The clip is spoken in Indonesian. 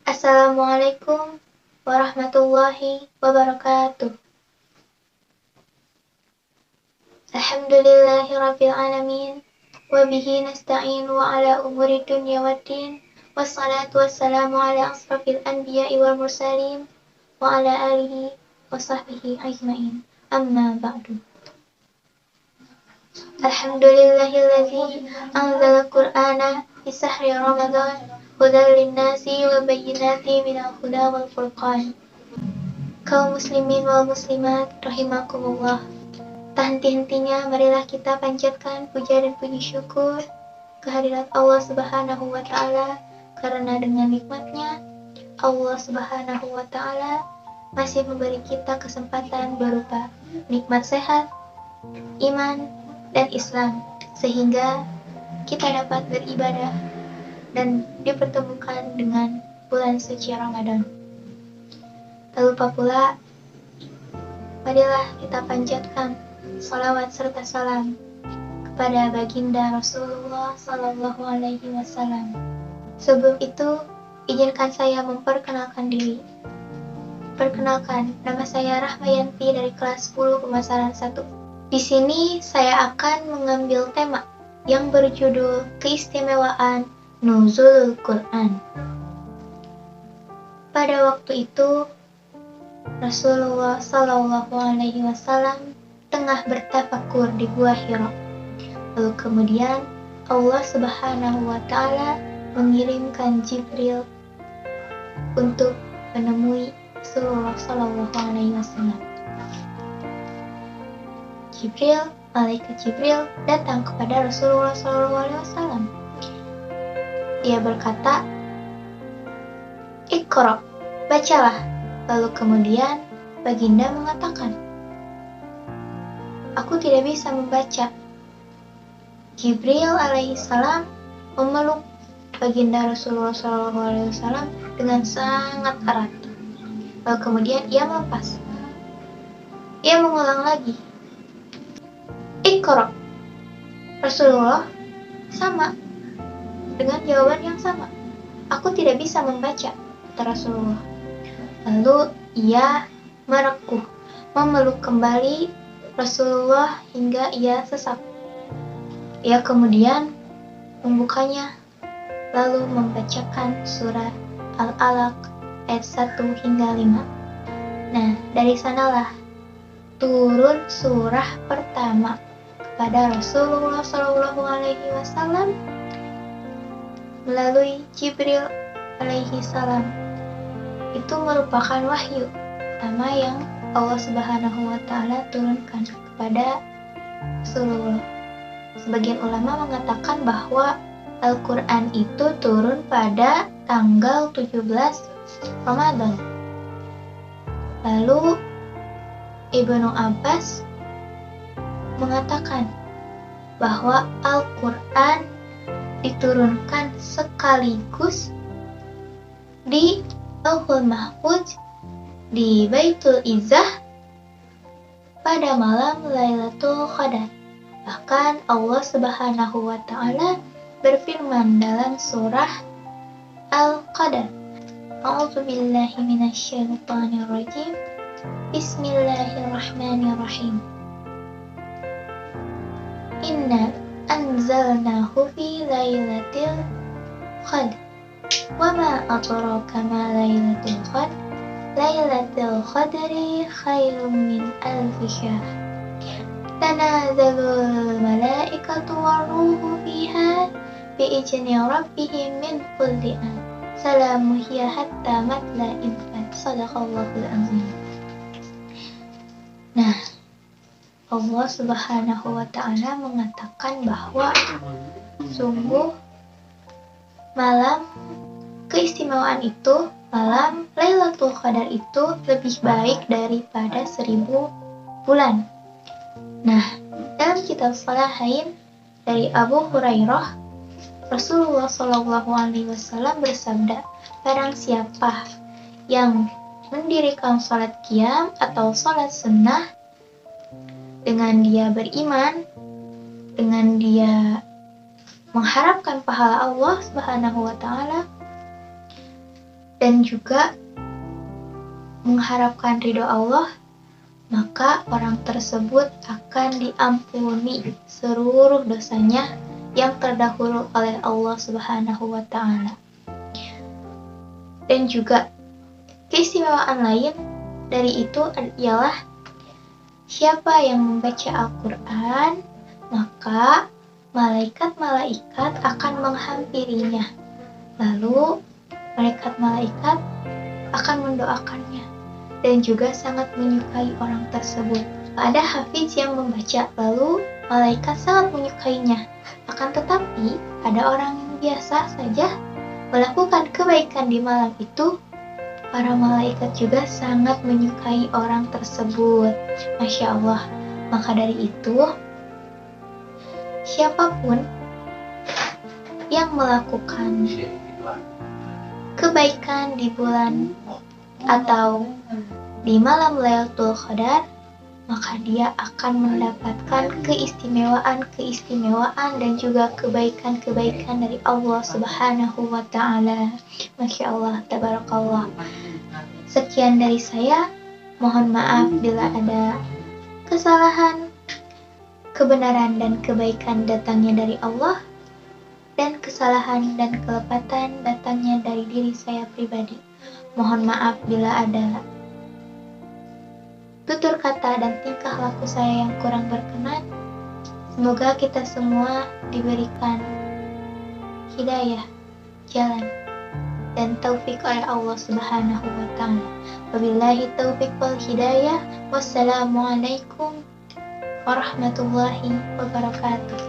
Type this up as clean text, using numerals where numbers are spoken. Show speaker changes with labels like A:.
A: Assalamualaikum warahmatullahi wabarakatuh. Alhamdulillahirabbil alamin wa bihi nasta'in wa ala umuri dunya waddin wassalatu wassalamu ala asrafil anbiya'i wal mursalin wa ala alihi wa sahbihi ajmain. Amma ba'du. Alhamdulillahilladzi anzala al-Qur'ana fi sahri Ramadan hudan lin-nasi wa bayyinatin minal huda wal furqan. Kaum muslimin wal muslimat rahimakumullah. Tak henti-hentinya marilah kita panjatkan puja dan puji syukur kehadirat Allah Subhanahu wa taala, karena dengan nikmatnya Allah Subhanahu wa taala masih memberi kita kesempatan berupa nikmat sehat, iman, dan Islam, sehingga kita dapat beribadah dan dipertemukan dengan bulan suci Ramadan. Tak lupa pula, marilah kita panjatkan salawat serta salam kepada baginda Rasulullah Sallallahu Alaihi Wasallam. Sebelum itu, izinkan saya memperkenalkan diri. Perkenalkan, nama saya Rahmayanti dari kelas 10 Pemasaran 1. Di sini saya akan mengambil tema yang berjudul Keistimewaan Nuzulul Quran. Pada waktu itu, Rasulullah Sallallahu Alaihi Wasallam tengah bertafakur di Gua Hira. Lalu kemudian Allah Subhanahu Wa Taala mengirimkan Jibril untuk menemui Rasulullah Sallallahu Alaihi Wasallam. Malaikat Jibril datang kepada Rasulullah Sallallahu Alaihi Wasallam. Dia berkata, "Iqra, bacalah." Lalu kemudian baginda mengatakan, "Aku tidak bisa membaca." Jibril alaihissalam memeluk baginda Rasulullah SAW dengan sangat erat. Lalu kemudian ia melepas. Ia mengulang lagi, "Iqra." Rasulullah sama dengan jawaban yang sama, "Aku tidak bisa membaca," kata Rasulullah. Lalu ia merekuh, memeluk kembali Rasulullah hingga ia sesak. Ia kemudian membukanya, lalu membacakan surah Al-Alaq ayat 1 hingga 5. Nah, dari sanalah turun surah pertama kepada Rasulullah Shallallahu Alaihi Wasallam melalui Jibril alaihi salam. Itu merupakan wahyu pertama yang Allah Subhanahu wa taala turunkan kepada Rasulullah. Sebagian ulama mengatakan bahwa Al-Qur'an itu turun pada tanggal 17 Ramadan. Lalu Ibnu Abbas mengatakan bahwa Al-Qur'an diturunkan sekaligus di Lauhul Mahfuz di Baitul Izzah pada malam Lailatul Qadar. Bahkan Allah Subhanahu wa taala berfirman dalam surah Al-Qadar, A'udzubillahi minasyaitonirrajim. Bismillahirrahmanirrahim. Inna anzalnahu fi lailatul qadr. Wa ma adraka ma lailatul qadr. Lailatul qadri khairum min alfi syahr. Tanazzalul malaikatu war-ruhu fiha bi'izni rabbihim min kulli amr. Salamun hiya hatta matla'il fajr. Shadaqallahul azim. Nah, Allah Subhanahu wa taala mengatakan bahwa sungguh malam keistimewaan itu, malam Lailatul Qadar itu lebih baik daripada 1000 bulan. Nah, dalam kitab Shalahain dari Abu Hurairah, Rasulullah Shallallahu Alaihi Wasallam bersabda, "Barang siapa yang mendirikan salat qiyam atau salat sunnah dengan dia beriman, dengan dia mengharapkan pahala Allah Subhanahu wa taala, dan juga mengharapkan ridho Allah, maka orang tersebut akan diampuni seluruh dosanya yang terdahulu oleh Allah Subhanahu wa Ta'ala. Dan juga keistimewaan lain dari itu ialah siapa yang membaca Al-Quran, maka malaikat-malaikat akan menghampirinya. Lalu malaikat-malaikat akan mendoakannya dan juga sangat menyukai orang tersebut. Ada hafiz yang membaca, lalu malaikat sangat menyukainya. Akan tetapi ada orang yang biasa saja melakukan kebaikan di malam itu, para malaikat juga sangat menyukai orang tersebut. Masya Allah. Maka dari itu, siapapun yang melakukan kebaikan di bulan atau di malam Lailatul Qadar, maka dia akan mendapatkan keistimewaan dan juga kebaikan-kebaikan dari Allah Subhanahu wa Ta'ala. Masya Allah, tabarakallah. Sekian dari saya. Mohon maaf bila ada kesalahan. Kebenaran dan kebaikan datangnya dari Allah, dan kesalahan dan kelepatan datangnya dari diri saya pribadi. Mohon maaf bila ada tutur kata dan tingkah laku saya yang kurang berkenan. Semoga kita semua diberikan hidayah, jalan, dan taufik oleh Allah Subhanahu wa Ta'ala. Wabillahi taufik wal hidayah. Wassalamualaikum warahmatullahi wabarakatuh.